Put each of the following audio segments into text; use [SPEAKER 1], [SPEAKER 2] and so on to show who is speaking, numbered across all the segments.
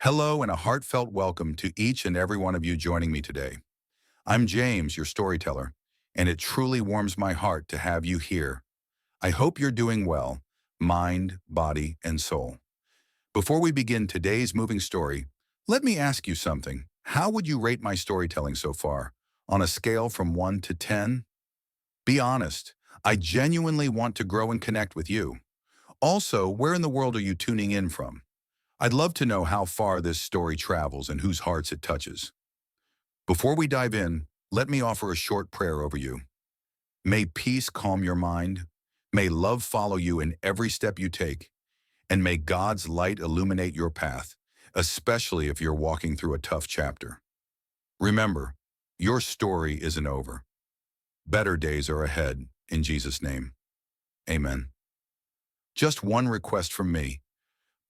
[SPEAKER 1] Hello and a heartfelt welcome to each and every one of you joining me today. I'm James, your storyteller, and it truly warms my heart to have you here. I hope you're doing well, mind, body, and soul. Before we begin today's moving story, let me ask you something. How would you rate my storytelling so far? On a scale from 1 to 10? Be honest. I genuinely want to grow and connect with you. Also, where in the world are you tuning in from? I'd love to know how far this story travels and whose hearts it touches. Before we dive in, let me offer a short prayer over you. May peace calm your mind. May love follow you in every step you take. And may God's light illuminate your path, especially if you're walking through a tough chapter. Remember, your story isn't over. Better days are ahead, in Jesus' name. Amen. Just one request from me.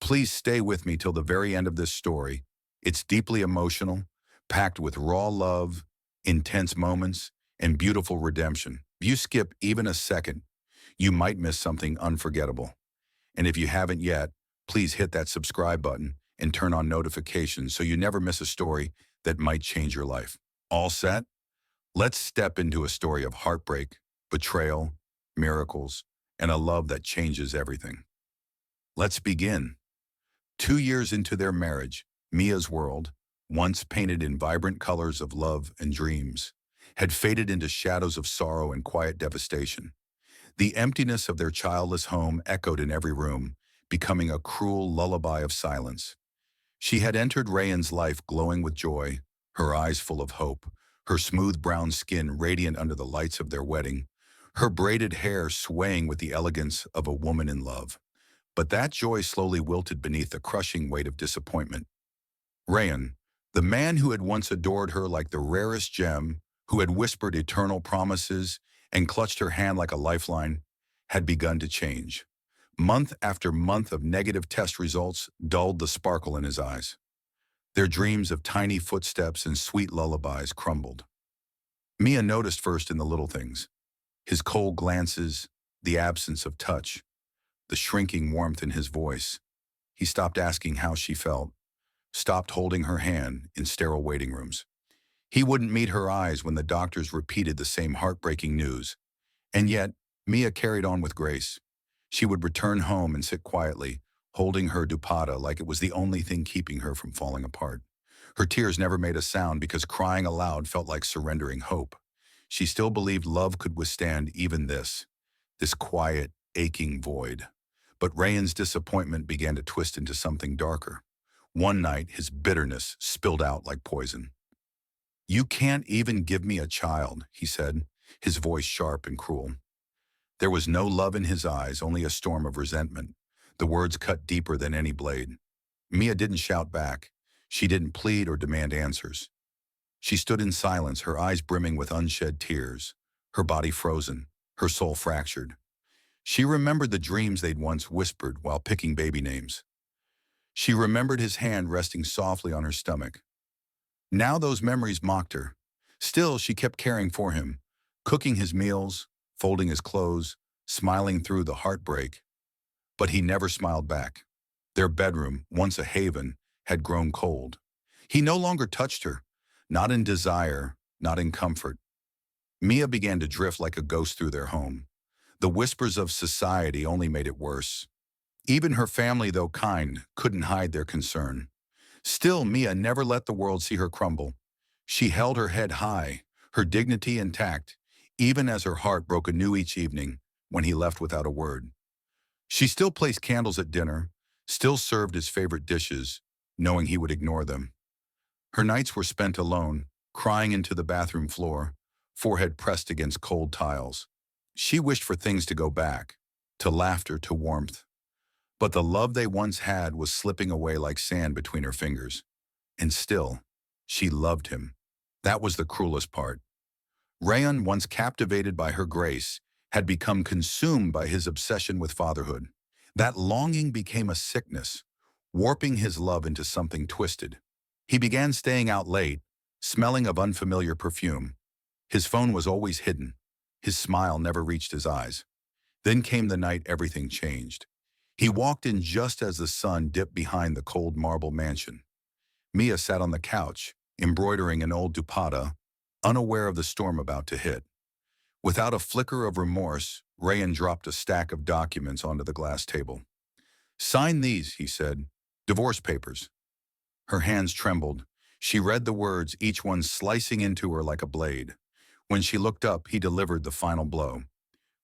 [SPEAKER 1] Please stay with me till the very end of this story. It's deeply emotional, packed with raw love, intense moments, and beautiful redemption. If you skip even a second, you might miss something unforgettable. And if you haven't yet, please hit that subscribe button and turn on notifications so you never miss a story that might change your life. All set? Let's step into a story of heartbreak, betrayal, miracles, and a love that changes everything. Let's begin. 2 years into their marriage, Mia's world, once painted in vibrant colors of love and dreams, had faded into shadows of sorrow and quiet devastation. The emptiness of their childless home echoed in every room, becoming a cruel lullaby of silence. She had entered Rayan's life glowing with joy, her eyes full of hope, her smooth brown skin radiant under the lights of their wedding, her braided hair swaying with the elegance of a woman in love. But that joy slowly wilted beneath the crushing weight of disappointment. Rayan, the man who had once adored her like the rarest gem, who had whispered eternal promises and clutched her hand like a lifeline, had begun to change. Month after month of negative test results dulled the sparkle in his eyes. Their dreams of tiny footsteps and sweet lullabies crumbled. Mia noticed first in the little things: his cold glances, the absence of touch, the shrinking warmth in his voice. He stopped asking how she felt, stopped holding her hand in sterile waiting rooms. He wouldn't meet her eyes when the doctors repeated the same heartbreaking news. And yet, Mia carried on with grace. She would return home and sit quietly, holding her dupatta like it was the only thing keeping her from falling apart. Her tears never made a sound because crying aloud felt like surrendering hope. She still believed love could withstand even this quiet, aching void. But Rayan's disappointment began to twist into something darker. One night, his bitterness spilled out like poison. "You can't even give me a child," he said, his voice sharp and cruel. There was no love in his eyes, only a storm of resentment. The words cut deeper than any blade. Mia didn't shout back. She didn't plead or demand answers. She stood in silence, her eyes brimming with unshed tears, her body frozen, her soul fractured. She remembered the dreams they'd once whispered while picking baby names. She remembered his hand resting softly on her stomach. Now those memories mocked her. Still, she kept caring for him, cooking his meals, folding his clothes, smiling through the heartbreak. But he never smiled back. Their bedroom, once a haven, had grown cold. He no longer touched her, not in desire, not in comfort. Mia began to drift like a ghost through their home. The whispers of society only made it worse. Even her family, though kind, couldn't hide their concern. Still, Mia never let the world see her crumble. She held her head high, her dignity intact, even as her heart broke anew each evening when he left without a word. She still placed candles at dinner, still served his favorite dishes, knowing he would ignore them. Her nights were spent alone, crying into the bathroom floor, forehead pressed against cold tiles. She wished for things to go back, to laughter, to warmth. But the love they once had was slipping away like sand between her fingers. And still, she loved him. That was the cruelest part. Rayan, once captivated by her grace, had become consumed by his obsession with fatherhood. That longing became a sickness, warping his love into something twisted. He began staying out late, smelling of unfamiliar perfume. His phone was always hidden. His smile never reached his eyes. Then came the night everything changed. He walked in just as the sun dipped behind the cold marble mansion. Mia sat on the couch, embroidering an old dupatta, unaware of the storm about to hit. Without a flicker of remorse, Rayan dropped a stack of documents onto the glass table. "Sign these," he said. "Divorce papers." Her hands trembled. She read the words, each one slicing into her like a blade. When she looked up, he delivered the final blow.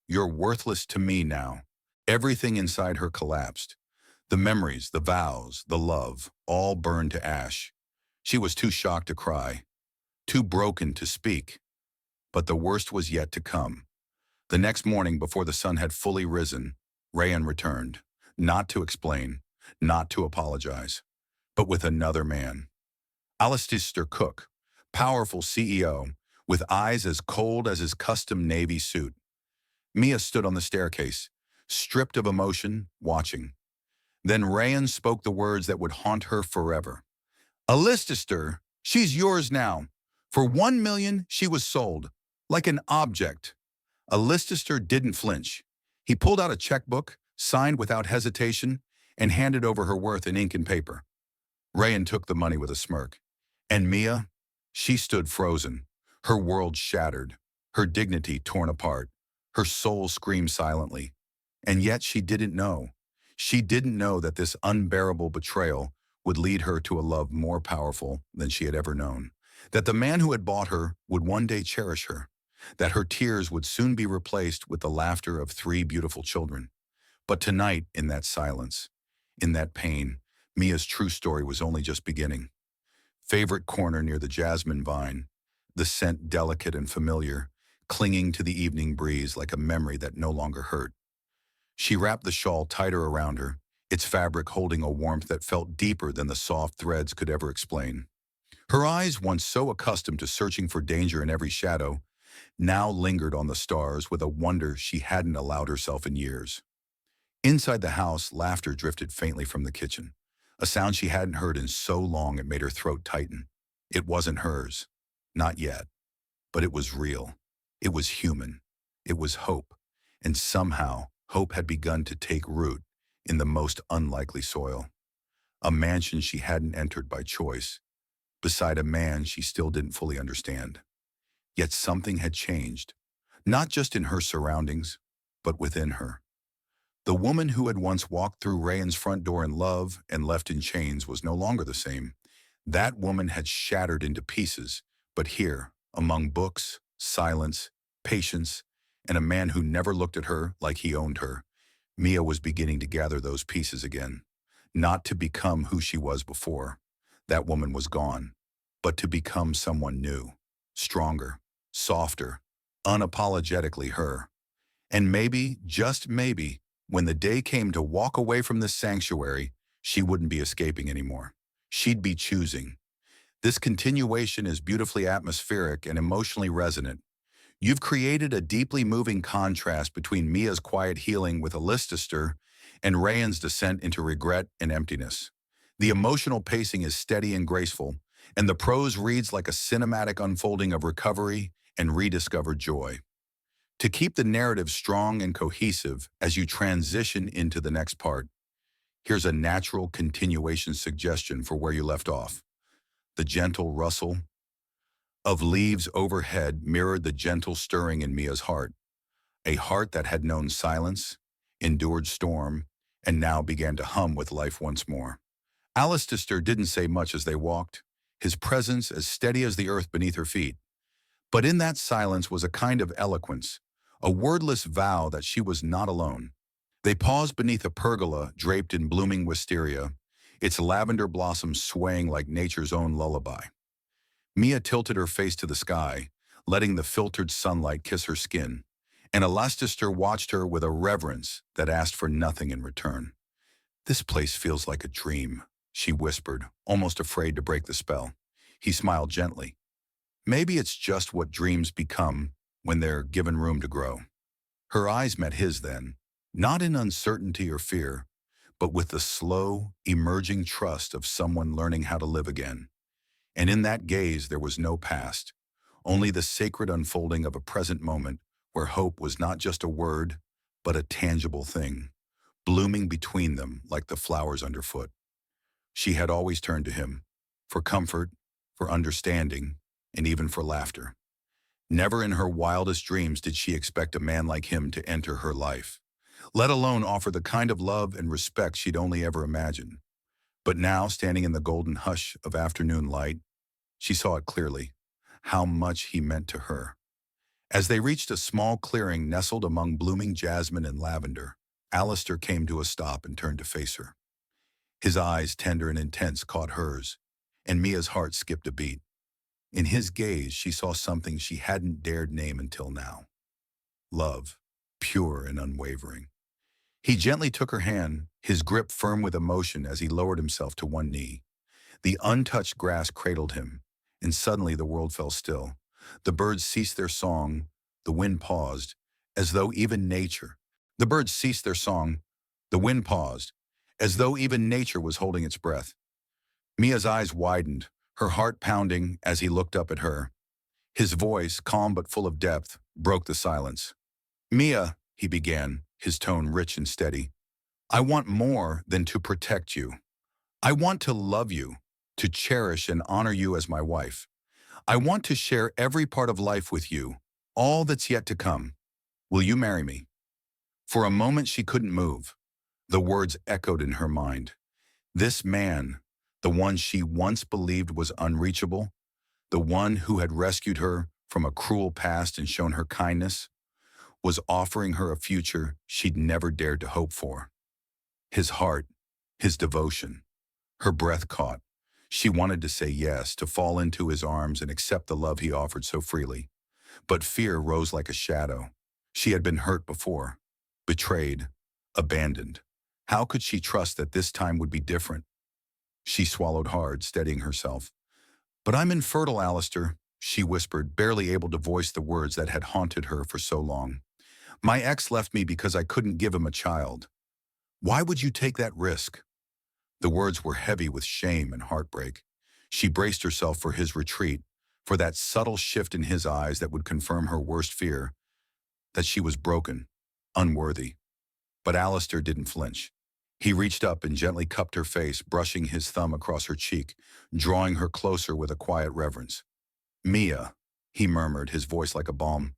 [SPEAKER 1] "You're worthless to me now." Everything inside her collapsed. The memories, the vows, the love, all burned to ash. She was too shocked to cry, too broken to speak. But the worst was yet to come. The next morning, before the sun had fully risen, Rayan returned, not to explain, not to apologize, but with another man. Alistair Cook, powerful CEO, with eyes as cold as his custom navy suit. Mia stood on the staircase, stripped of emotion, watching. Then Rayan spoke the words that would haunt her forever. "Alistair, she's yours now. For 1 million, she was sold, like an object." Alistair didn't flinch. He pulled out a checkbook, signed without hesitation, and handed over her worth in ink and paper. Rayan took the money with a smirk. And Mia? She stood frozen, her world shattered, her dignity torn apart, her soul screamed silently. And yet she didn't know. She didn't know that this unbearable betrayal would lead her to a love more powerful than she had ever known. That the man who had bought her would one day cherish her. That her tears would soon be replaced with the laughter of 3 beautiful children. But tonight, in that silence, in that pain, Mia's true story was only just beginning. Favorite corner near the jasmine vine, the scent delicate and familiar, clinging to the evening breeze like a memory that no longer hurt. She wrapped the shawl tighter around her, its fabric holding a warmth that felt deeper than the soft threads could ever explain. Her eyes, once so accustomed to searching for danger in every shadow, now lingered on the stars with a wonder she hadn't allowed herself in years. Inside the house, laughter drifted faintly from the kitchen, a sound she hadn't heard in so long it made her throat tighten. It wasn't hers. Not yet. But it was real. It was human. It was hope. And somehow, hope had begun to take root in the most unlikely soil. A mansion she hadn't entered by choice, beside a man she still didn't fully understand. Yet something had changed, not just in her surroundings, but within her. The woman who had once walked through Rayan's front door in love and left in chains was no longer the same. That woman had shattered into pieces, but here, among books, silence, patience, and a man who never looked at her like he owned her, Mia was beginning to gather those pieces again. Not to become who she was before. That woman was gone. But to become someone new, stronger, softer, unapologetically her. And maybe, just maybe, when the day came to walk away from this sanctuary, she wouldn't be escaping anymore. She'd be choosing. This continuation is beautifully atmospheric and emotionally resonant. You've created a deeply moving contrast between Mia's quiet healing with Alistair and Rayan's descent into regret and emptiness. The emotional pacing is steady and graceful, and the prose reads like a cinematic unfolding of recovery and rediscovered joy. To keep the narrative strong and cohesive as you transition into the next part, here's a natural continuation suggestion for where you left off. The gentle rustle of leaves overhead mirrored the gentle stirring in Mia's heart, a heart that had known silence, endured storm, and now began to hum with life once more. Alistair didn't say much as they walked, his presence as steady as the earth beneath her feet. But in that silence was a kind of eloquence, a wordless vow that she was not alone. They paused beneath a pergola draped in blooming wisteria, its lavender blossoms swaying like nature's own lullaby. Mia tilted her face to the sky, letting the filtered sunlight kiss her skin, and Alistair watched her with a reverence that asked for nothing in return. "This place feels like a dream," she whispered, almost afraid to break the spell. He smiled gently. "Maybe it's just what dreams become when they're given room to grow." Her eyes met his then, not in uncertainty or fear, but with the slow, emerging trust of someone learning how to live again. And in that gaze there was no past, only the sacred unfolding of a present moment where hope was not just a word, but a tangible thing, blooming between them like the flowers underfoot. She had always turned to him, for comfort, for understanding, and even for laughter. Never in her wildest dreams did she expect a man like him to enter her life, let alone offer the kind of love and respect she'd only ever imagined. But now, standing in the golden hush of afternoon light, she saw it clearly, how much he meant to her. As they reached a small clearing nestled among blooming jasmine and lavender, Alistair came to a stop and turned to face her. His eyes, tender and intense, caught hers, and Mia's heart skipped a beat. In his gaze, she saw something she hadn't dared name until now. Love, pure and unwavering. He gently took her hand, his grip firm with emotion as he lowered himself to one knee. The untouched grass cradled him, and suddenly the world fell still. The birds ceased their song, the wind paused, as though even nature. The birds ceased their song, the wind paused, as though even nature was holding its breath. Mia's eyes widened, her heart pounding as he looked up at her. His voice, calm but full of depth, broke the silence. "Mia," he began, his tone rich and steady, "I want more than to protect you. I want to love you, to cherish and honor you as my wife. I want to share every part of life with you, all that's yet to come. Will you marry me?" For a moment she couldn't move. The words echoed in her mind. This man, the one she once believed was unreachable, the one who had rescued her from a cruel past and shown her kindness, was offering her a future she'd never dared to hope for. His heart, his devotion. Her breath caught. She wanted to say yes, to fall into his arms and accept the love he offered so freely. But fear rose like a shadow. She had been hurt before, betrayed, abandoned. How could she trust that this time would be different? She swallowed hard, steadying herself. "But I'm infertile, Alistair," she whispered, barely able to voice the words that had haunted her for so long. "My ex left me because I couldn't give him a child. Why would you take that risk?" The words were heavy with shame and heartbreak. She braced herself for his retreat, for that subtle shift in his eyes that would confirm her worst fear, that she was broken, unworthy. But Alistair didn't flinch. He reached up and gently cupped her face, brushing his thumb across her cheek, drawing her closer with a quiet reverence. "Mia," he murmured, his voice like a balm,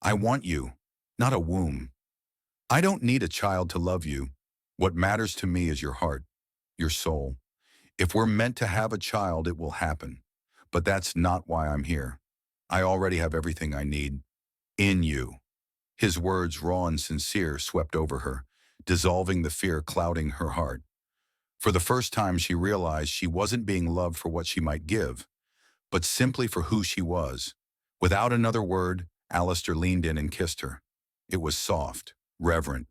[SPEAKER 1] "I want you, not a womb. I don't need a child to love you. What matters to me is your heart, your soul. If we're meant to have a child, it will happen. But that's not why I'm here. I already have everything I need. In you." His words, raw and sincere, swept over her, dissolving the fear clouding her heart. For the first time, she realized she wasn't being loved for what she might give, but simply for who she was. Without another word, Alistair leaned in and kissed her. It was soft, reverent,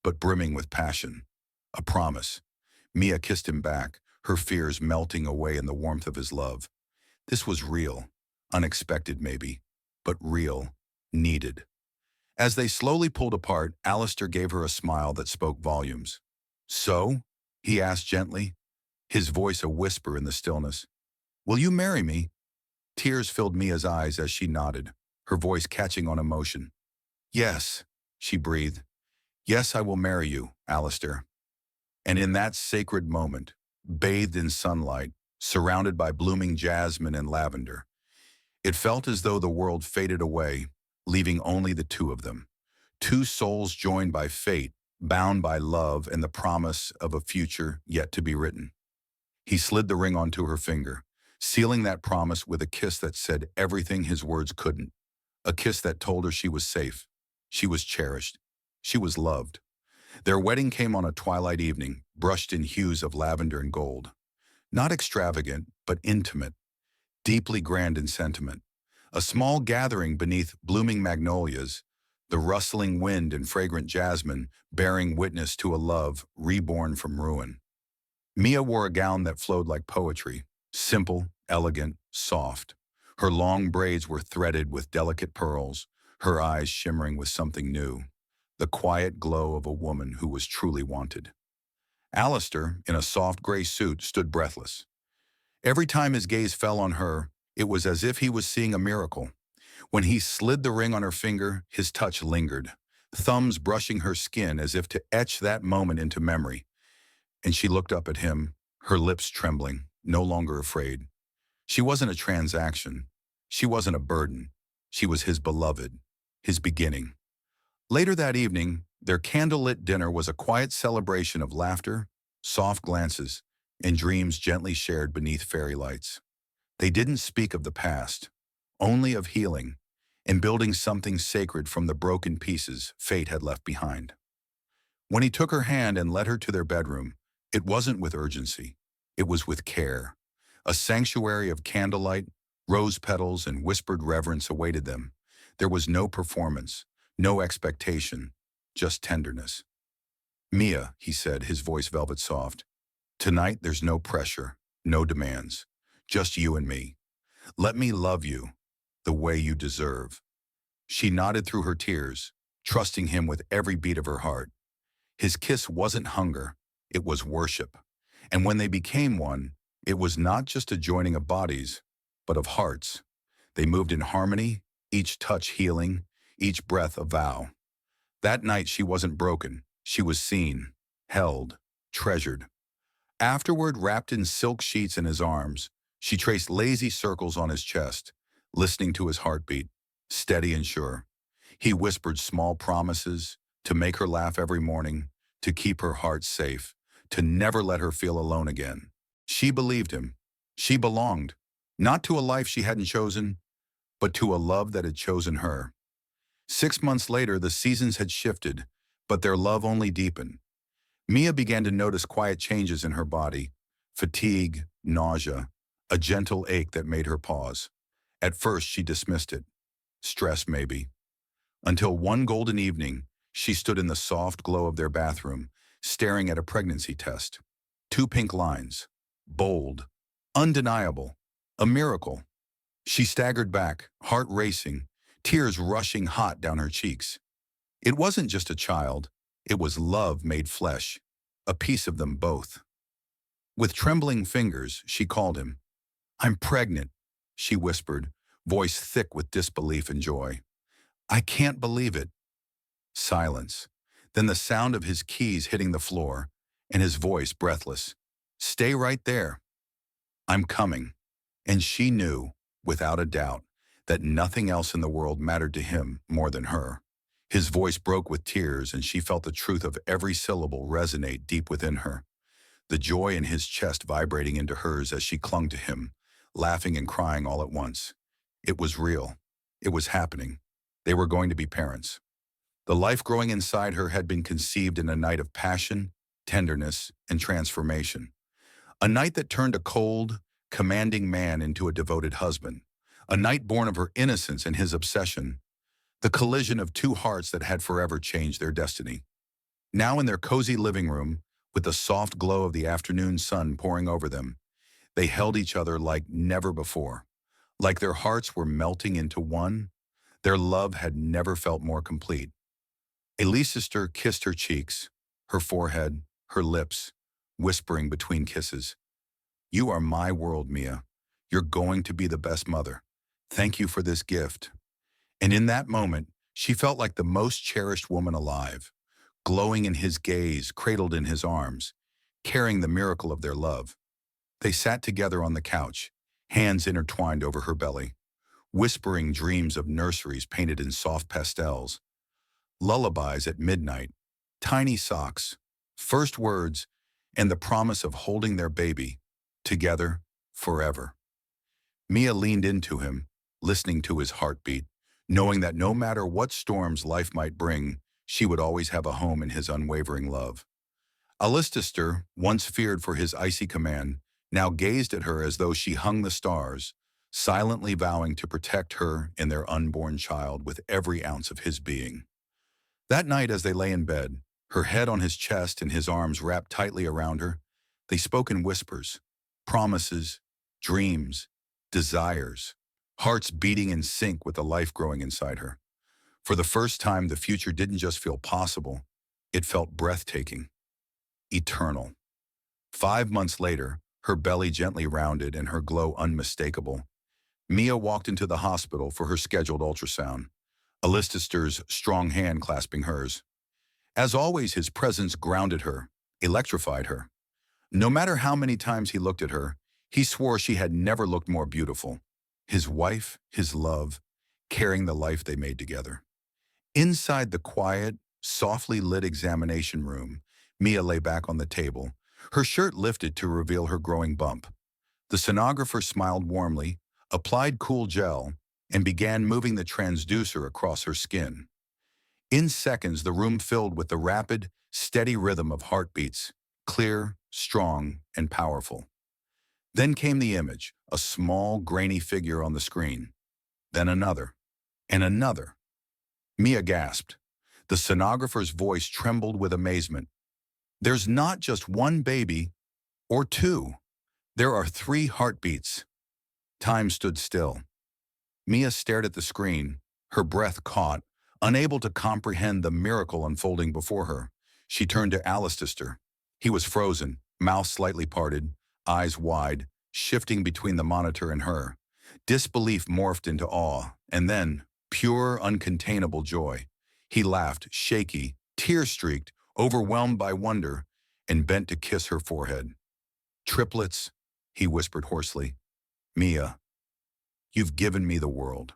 [SPEAKER 1] but brimming with passion. A promise. Mia kissed him back, her fears melting away in the warmth of his love. This was real, unexpected maybe, but real, needed. As they slowly pulled apart, Alistair gave her a smile that spoke volumes. "So?" he asked gently, his voice a whisper in the stillness. "Will you marry me?" Tears filled Mia's eyes as she nodded, her voice catching on emotion. "Yes," she breathed. "Yes, I will marry you, Alistair." And in that sacred moment, bathed in sunlight, surrounded by blooming jasmine and lavender, it felt as though the world faded away, leaving only the two of them. Two souls joined by fate, bound by love and the promise of a future yet to be written. He slid the ring onto her finger, sealing that promise with a kiss that said everything his words couldn't. A kiss that told her she was safe, she was cherished, she was loved. Their wedding came on a twilight evening, brushed in hues of lavender and gold. Not extravagant, but intimate, deeply grand in sentiment. A small gathering beneath blooming magnolias, the rustling wind and fragrant jasmine bearing witness to a love reborn from ruin. Mia wore a gown that flowed like poetry, simple, elegant, soft. Her long braids were threaded with delicate pearls, her eyes shimmering with something new, the quiet glow of a woman who was truly wanted. Alistair, in a soft gray suit, stood breathless. Every time his gaze fell on her, it was as if he was seeing a miracle. When he slid the ring on her finger, his touch lingered, thumbs brushing her skin as if to etch that moment into memory. And she looked up at him, her lips trembling. no longer afraid. She wasn't a transaction. She wasn't a burden. She was his beloved, his beginning. Later that evening, their candlelit dinner was a quiet celebration of laughter, soft glances, and dreams gently shared beneath fairy lights. They didn't speak of the past, only of healing and building something sacred from the broken pieces fate had left behind. When he took her hand and led her to their bedroom, it wasn't with urgency. It was with care. A sanctuary of candlelight, rose petals, and whispered reverence awaited them. There was no performance, no expectation, just tenderness. Mia, he said, his voice velvet soft, tonight there's no pressure, no demands, just you and me. Let me love you the way you deserve. She nodded through her tears, trusting him with every beat of her heart. His kiss wasn't hunger, it was worship. And when they became one, it was not just a joining of bodies, but of hearts. They moved in harmony, each touch healing, each breath a vow. That night she wasn't broken, she was seen, held, treasured. Afterward, wrapped in silk sheets in his arms, she traced lazy circles on his chest, listening to his heartbeat, steady and sure. He whispered small promises, to make her laugh every morning, to keep her heart safe, to never let her feel alone again. She believed him. She belonged, not to a life she hadn't chosen, but to a love that had chosen her. 6 months later, the seasons had shifted, but their love only deepened. Mia began to notice quiet changes in her body, fatigue, nausea, a gentle ache that made her pause. At first, she dismissed it. Stress, maybe. Until one golden evening, she stood in the soft glow of their bathroom, staring at a pregnancy test. 2 pink lines. Bold. Undeniable. A miracle. She staggered back, heart racing, tears rushing hot down her cheeks. It wasn't just a child. It was love made flesh. A piece of them both. With trembling fingers, she called him. I'm pregnant, she whispered, voice thick with disbelief and joy. I can't believe it. Silence. Then the sound of his keys hitting the floor, and his voice breathless. Stay right there. I'm coming. And she knew, without a doubt, that nothing else in the world mattered to him more than her. His voice broke with tears, and she felt the truth of every syllable resonate deep within her. The joy in his chest vibrating into hers as she clung to him, laughing and crying all at once. It was real. It was happening. They were going to be parents. The life growing inside her had been conceived in a night of passion, tenderness, and transformation. A night that turned a cold, commanding man into a devoted husband. A night born of her innocence and his obsession. The collision of 2 hearts that had forever changed their destiny. Now in their cozy living room, with the soft glow of the afternoon sun pouring over them, they held each other like never before. Like their hearts were melting into one, their love had never felt more complete. Elise sister kissed her cheeks, her forehead, her lips, whispering between kisses. You are my world, Mia. You're going to be the best mother. Thank you for this gift. And in that moment, she felt like the most cherished woman alive, glowing in his gaze, cradled in his arms, carrying the miracle of their love. They sat together on the couch, hands intertwined over her belly, whispering dreams of nurseries painted in soft pastels, lullabies at midnight, tiny socks, first words, and the promise of holding their baby, together, forever. Mia leaned into him, listening to his heartbeat, knowing that no matter what storms life might bring, she would always have a home in his unwavering love. Alistair, once feared for his icy command, now gazed at her as though she hung the stars, silently vowing to protect her and their unborn child with every ounce of his being. That night as they lay in bed, her head on his chest and his arms wrapped tightly around her, they spoke in whispers, promises, dreams, desires, hearts beating in sync with the life growing inside her. For the first time, the future didn't just feel possible, it felt breathtaking, eternal. 5 months later, her belly gently rounded and her glow unmistakable, Mia walked into the hospital for her scheduled ultrasound, Alistair's strong hand clasping hers. As always, his presence grounded her, electrified her. No matter how many times he looked at her, He swore she had never looked more beautiful. His wife, his love, carrying the life they made together. Inside the quiet, softly lit examination room, Mia lay back on the table, her shirt lifted to reveal her growing bump. The sonographer smiled warmly, applied cool gel, and began moving the transducer across her skin. In seconds, the room filled with the rapid, steady rhythm of heartbeats, clear, strong, and powerful. Then came the image, a small, grainy figure on the screen. Then another, and another. Mia gasped. The sonographer's voice trembled with amazement. There's not just one baby, or two. There are 3 heartbeats. Time stood still. Mia stared at the screen, her breath caught, unable to comprehend the miracle unfolding before her. She turned to Alistair. He was frozen, mouth slightly parted, eyes wide, shifting between the monitor and her. Disbelief morphed into awe, and then pure, uncontainable joy. He laughed, shaky, tear-streaked, overwhelmed by wonder, and bent to kiss her forehead. "Triplets," he whispered hoarsely. "Mia, you've given me the world."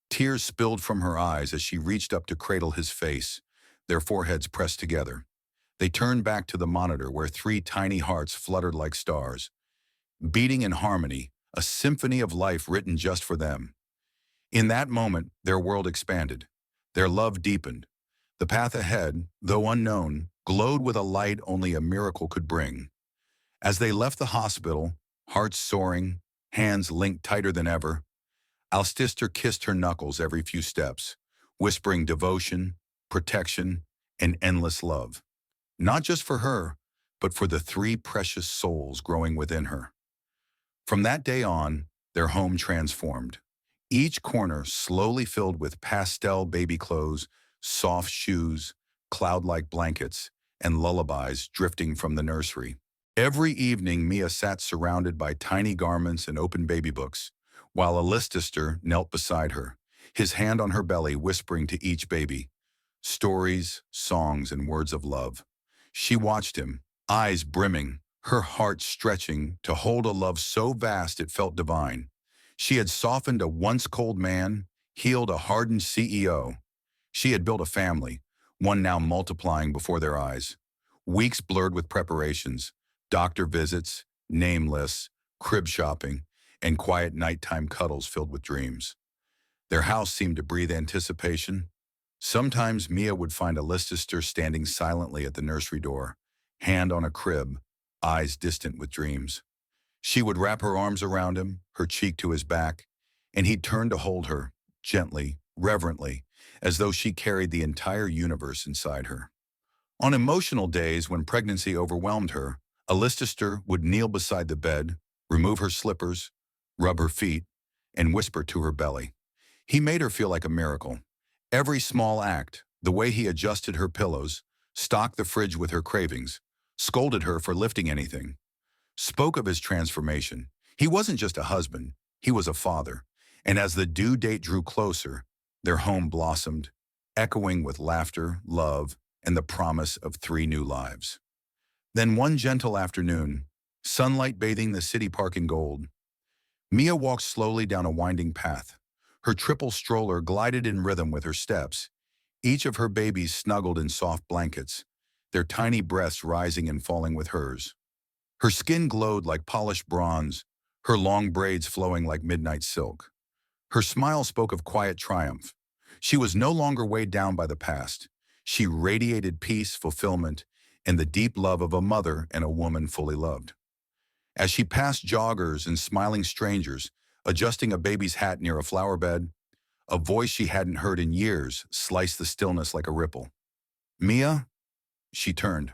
[SPEAKER 1] Tears spilled from her eyes as she reached up to cradle his face, their foreheads pressed together. They turned back to the monitor where 3 tiny hearts fluttered like stars, beating in harmony, a symphony of life written just for them. In that moment, their world expanded. Their love deepened. The path ahead, though unknown, glowed with a light only a miracle could bring. As they left the hospital, hearts soaring, hands linked tighter than ever, Alstister kissed her knuckles every few steps, whispering devotion, protection, and endless love. Not just for her, but for the 3 precious souls growing within her. From that day on, their home transformed. Each corner slowly filled with pastel baby clothes, soft shoes, cloud-like blankets, and lullabies drifting from the nursery. Every evening, Mia sat surrounded by tiny garments and open baby books, while Alistair knelt beside her, his hand on her belly whispering to each baby, stories, songs, and words of love. She watched him, eyes brimming, her heart stretching to hold a love so vast it felt divine. She had softened a once cold man, healed a hardened CEO. She had built a family, one now multiplying before their eyes. Weeks blurred with preparations, doctor visits, name lists, crib shopping, and quiet nighttime cuddles filled with dreams. Their house seemed to breathe anticipation. Sometimes Mia would find Alistair standing silently at the nursery door, hand on a crib, eyes distant with dreams. She would wrap her arms around him, her cheek to his back, and he'd turn to hold her, gently, reverently, as though she carried the entire universe inside her. On emotional days when pregnancy overwhelmed her, Alistair would kneel beside the bed, remove her slippers, rub her feet, and whisper to her belly. He made her feel like a miracle. Every small act, the way he adjusted her pillows, stocked the fridge with her cravings, scolded her for lifting anything, spoke of his transformation. He wasn't just a husband, he was a father. And as the due date drew closer, their home blossomed, echoing with laughter, love, and the promise of 3 new lives. Then one gentle afternoon, sunlight bathing the city park in gold, Mia walked slowly down a winding path. Her triple stroller glided in rhythm with her steps, each of her babies snuggled in soft blankets, their tiny breasts rising and falling with hers. Her skin glowed like polished bronze, her long braids flowing like midnight silk. Her smile spoke of quiet triumph. She was no longer weighed down by the past. She radiated peace, fulfillment, and the deep love of a mother and a woman fully loved. As she passed joggers and smiling strangers, adjusting a baby's hat near a flower bed, a voice she hadn't heard in years sliced the stillness like a ripple. "Mia?" She turned.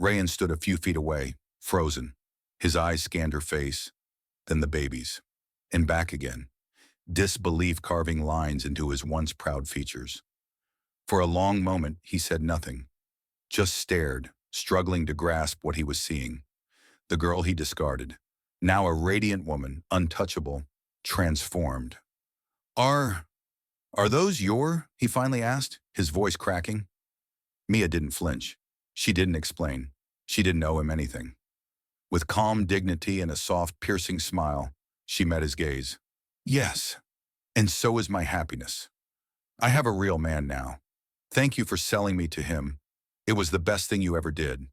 [SPEAKER 1] Rayan stood a few feet away, frozen. His eyes scanned her face, then the baby's, and back again, disbelief carving lines into his once proud features. For a long moment, he said nothing, just stared, struggling to grasp what he was seeing. The girl he discarded, now a radiant woman, untouchable, transformed. Are those your?" he finally asked, his voice cracking. Mia didn't flinch. She didn't explain. She didn't owe him anything. With calm dignity and a soft, piercing smile, she met his gaze. Yes, and so is my happiness. I have a real man now. Thank you for selling me to him. It was the best thing you ever did.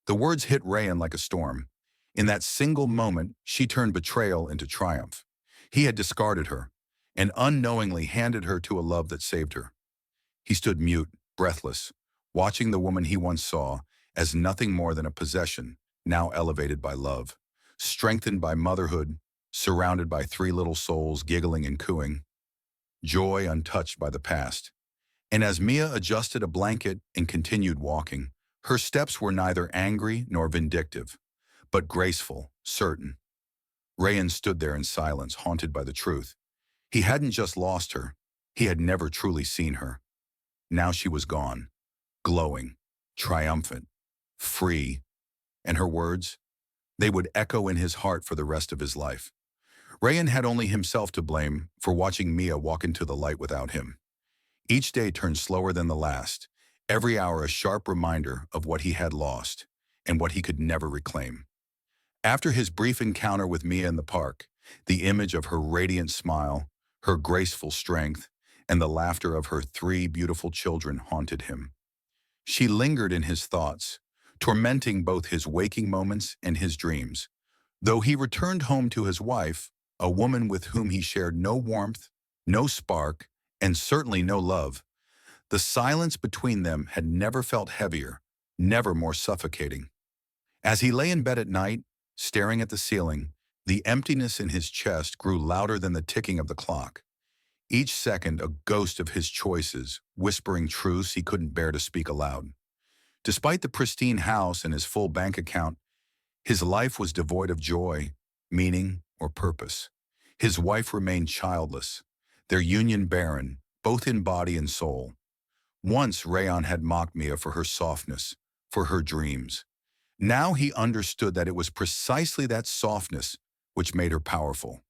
[SPEAKER 1] The words hit Rayan like a storm. In that single moment, she turned betrayal into triumph. He had discarded her, and unknowingly handed her to a love that saved her. He stood mute, breathless, watching the woman he once saw as nothing more than a possession, now elevated by love, strengthened by motherhood, surrounded by three little souls giggling and cooing, joy untouched by the past. And as Mia adjusted a blanket and continued walking, her steps were neither angry nor vindictive, but graceful, certain. Rayan stood there in silence, haunted by the truth. He hadn't just lost her, he had never truly seen her. Now she was gone, glowing, triumphant, free, and her words, they would echo in his heart for the rest of his life. Rayan had only himself to blame for watching Mia walk into the light without him. Each day turned slower than the last, every hour a sharp reminder of what he had lost and what he could never reclaim. After his brief encounter with Mia in the park, the image of her radiant smile, her graceful strength, and the laughter of her three beautiful children haunted him. She lingered in his thoughts, tormenting both his waking moments and his dreams. Though he returned home to his wife, a woman with whom he shared no warmth, no spark, and certainly no love, the silence between them had never felt heavier, never more suffocating. As he lay in bed at night, staring at the ceiling, the emptiness in his chest grew louder than the ticking of the clock. Each second a ghost of his choices, whispering truths he couldn't bear to speak aloud. Despite the pristine house and his full bank account, his life was devoid of joy, meaning, or purpose. His wife remained childless, their union barren, both in body and soul. Once Rayon had mocked Mia for her softness, for her dreams. Now he understood that it was precisely that softness which made her powerful.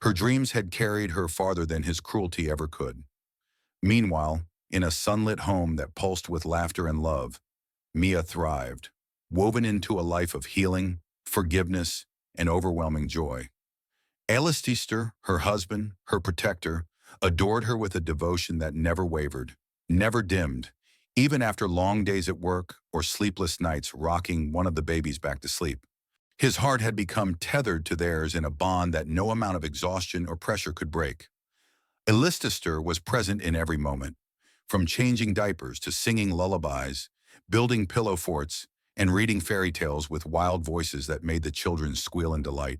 [SPEAKER 1] Her dreams had carried her farther than his cruelty ever could. Meanwhile, in a sunlit home that pulsed with laughter and love, Mia thrived, woven into a life of healing, forgiveness, and overwhelming joy. Alistair, her husband, her protector, adored her with a devotion that never wavered, never dimmed, even after long days at work or sleepless nights rocking one of the babies back to sleep. His heart had become tethered to theirs in a bond that no amount of exhaustion or pressure could break. Alistair was present in every moment, from changing diapers to singing lullabies, building pillow forts, and reading fairy tales with wild voices that made the children squeal in delight.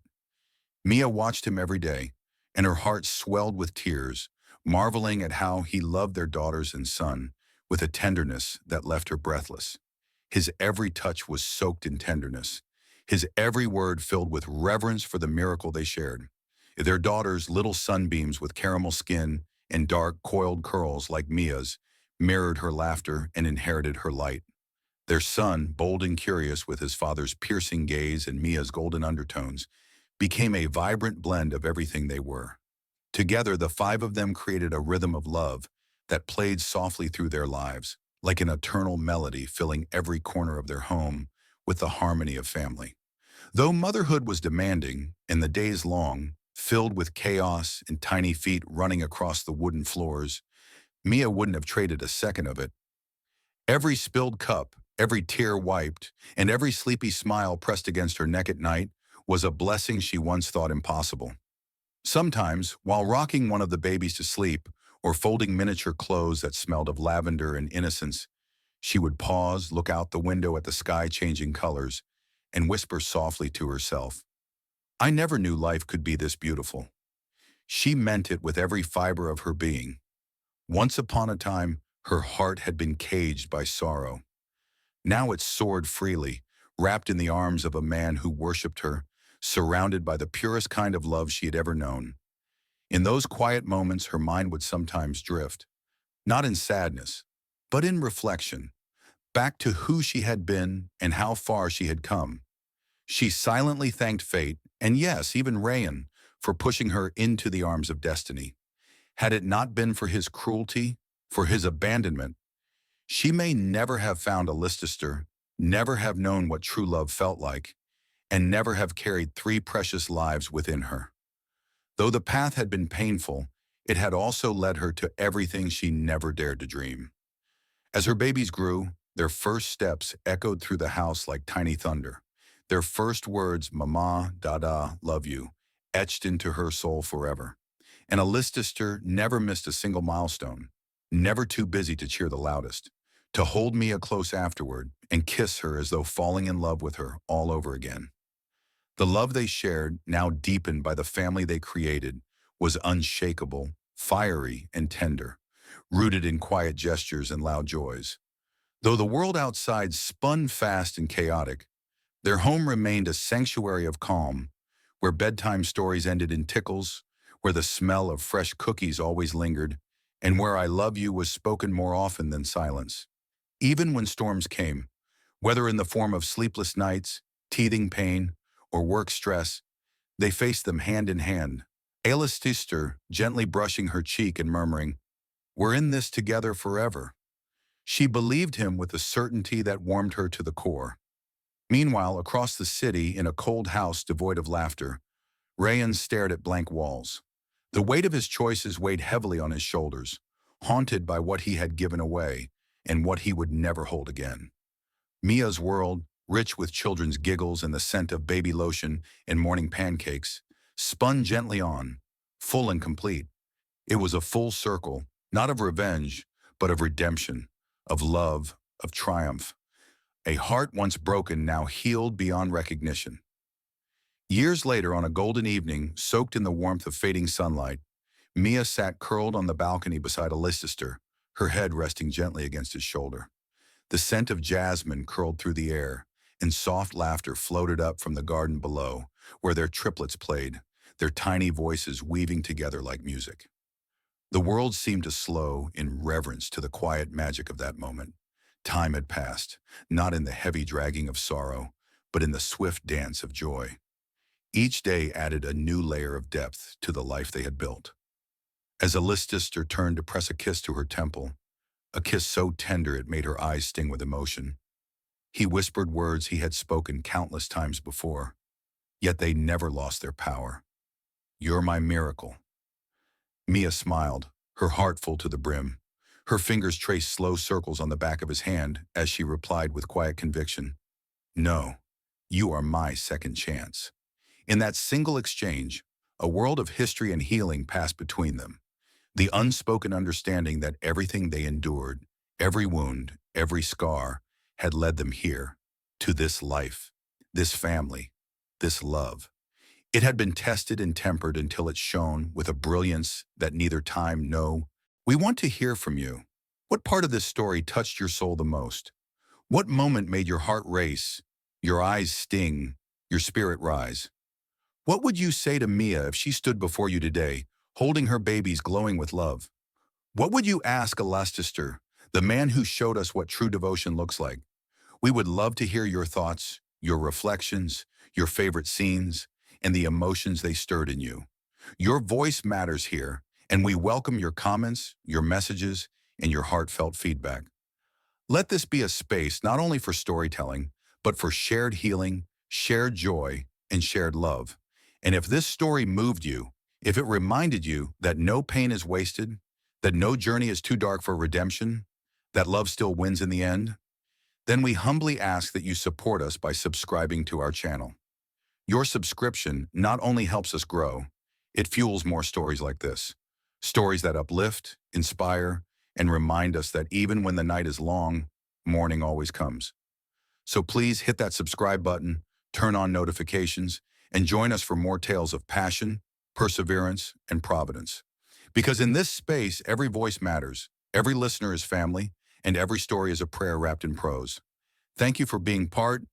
[SPEAKER 1] Mia watched him every day, and her heart swelled with tears, marveling at how he loved their daughters and son with a tenderness that left her breathless. His every touch was soaked in tenderness, his every word filled with reverence for the miracle they shared. Their daughters, little sunbeams with caramel skin and dark, coiled curls like Mia's, mirrored her laughter and inherited her light. Their son, bold and curious with his father's piercing gaze and Mia's golden undertones, became a vibrant blend of everything they were. Together, the five of them created a rhythm of love that played softly through their lives, like an eternal melody filling every corner of their home with the harmony of family. Though motherhood was demanding, and the days long, filled with chaos and tiny feet running across the wooden floors, Mia wouldn't have traded a second of it. Every spilled cup, every tear wiped, and every sleepy smile pressed against her neck at night was a blessing she once thought impossible. Sometimes, while rocking one of the babies to sleep or folding miniature clothes that smelled of lavender and innocence, she would pause, look out the window at the sky changing colors, and whisper softly to herself, "I never knew life could be this beautiful." She meant it with every fiber of her being. Once upon a time, her heart had been caged by sorrow. Now it soared freely, wrapped in the arms of a man who worshipped her, surrounded by the purest kind of love she had ever known. In those quiet moments, her mind would sometimes drift, not in sadness, but in reflection, back to who she had been and how far she had come. She silently thanked fate, and yes, even Rayan, for pushing her into the arms of destiny. Had it not been for his cruelty, for his abandonment, she may never have found Alistair, never have known what true love felt like, and never have carried 3 precious lives within her. Though the path had been painful, it had also led her to everything she never dared to dream. As her babies grew, their first steps echoed through the house like tiny thunder. Their first words, Mama, Dada, love you, etched into her soul forever. And Alistair never missed a single milestone, never too busy to cheer the loudest, to hold Mia close afterward and kiss her as though falling in love with her all over again. The love they shared, now deepened by the family they created, was unshakable, fiery, and tender, rooted in quiet gestures and loud joys. Though the world outside spun fast and chaotic, their home remained a sanctuary of calm, where bedtime stories ended in tickles, where the smell of fresh cookies always lingered, and where I love you was spoken more often than silence. Even when storms came, whether in the form of sleepless nights, teething pain, or work stress, they faced them hand in hand. Ayla's sister gently brushing her cheek and murmuring, "We're in this together forever." She believed him with a certainty that warmed her to the core. Meanwhile, across the city, in a cold house devoid of laughter, Rayan stared at blank walls. The weight of his choices weighed heavily on his shoulders, haunted by what he had given away and what he would never hold again. Mia's world, rich with children's giggles and the scent of baby lotion and morning pancakes, spun gently on, full and complete. It was a full circle, not of revenge, but of redemption, of love, of triumph. A heart once broken, now healed beyond recognition. Years later, on a golden evening, soaked in the warmth of fading sunlight, Mia sat curled on the balcony beside Alistair, her head resting gently against his shoulder. The scent of jasmine curled through the air, and soft laughter floated up from the garden below, where their triplets played, their tiny voices weaving together like music. The world seemed to slow in reverence to the quiet magic of that moment. Time had passed, not in the heavy dragging of sorrow, but in the swift dance of joy. Each day added a new layer of depth to the life they had built. As Alistair turned to press a kiss to her temple, a kiss so tender it made her eyes sting with emotion, he whispered words he had spoken countless times before, yet they never lost their power. "You're my miracle." Mia smiled, her heart full to the brim. Her fingers traced slow circles on the back of his hand as she replied with quiet conviction, "No, you are my second chance." In that single exchange, a world of history and healing passed between them. The unspoken understanding that everything they endured, every wound, every scar, had led them here, to this life, this family, this love. It had been tested and tempered until it shone with a brilliance that neither time nor. We want to hear from you. What part of this story touched your soul the most? What moment made your heart race, your eyes sting, your spirit rise? What would you say to Mia if she stood before you today, holding her babies glowing with love? What would you ask Alistair, the man who showed us what true devotion looks like? We would love to hear your thoughts, your reflections, your favorite scenes, and the emotions they stirred in you. Your voice matters here, and we welcome your comments, your messages, and your heartfelt feedback. Let this be a space not only for storytelling, but for shared healing, shared joy, and shared love. And if this story moved you, if it reminded you that no pain is wasted, that no journey is too dark for redemption, that love still wins in the end, then we humbly ask that you support us by subscribing to our channel. Your subscription not only helps us grow, it fuels more stories like this. Stories that uplift, inspire, and remind us that even when the night is long, morning always comes. So please hit that subscribe button, turn on notifications, and join us for more tales of passion, perseverance, and providence. Because in this space, every voice matters, every listener is family, and every story is a prayer wrapped in prose. Thank you for being part